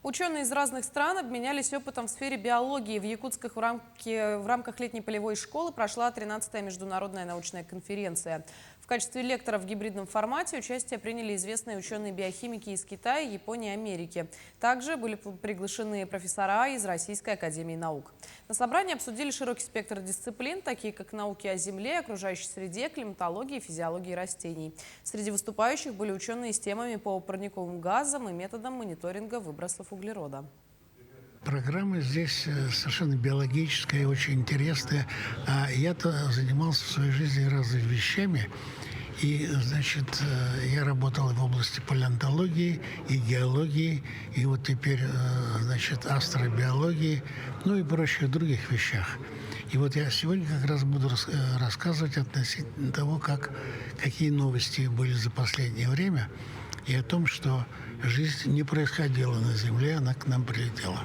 Ученые из разных стран обменялись опытом в сфере биологии. В Якутске в рамках летней полевой школы прошла 13-я международная научная конференция. В качестве лекторов в гибридном формате участие приняли известные ученые-биохимики из Китая, Японии и Америки. Также были приглашены профессора из Российской академии наук. На собрании обсудили широкий спектр дисциплин, такие как науки о земле, окружающей среде, климатологии и физиологии растений. Среди выступающих были ученые с темами по парниковым газам и методам мониторинга выбросов углерода. Программа здесь совершенно биологическая и очень интересная. А я-то занимался в своей жизни разными вещами. И, значит, я работал в области палеонтологии и геологии, и вот теперь, значит, астробиологии, ну и прочих других вещах. И вот я сегодня как раз буду рассказывать относительно того, какие новости были за последнее время, и о том, что жизнь не происходила на Земле, она к нам прилетела.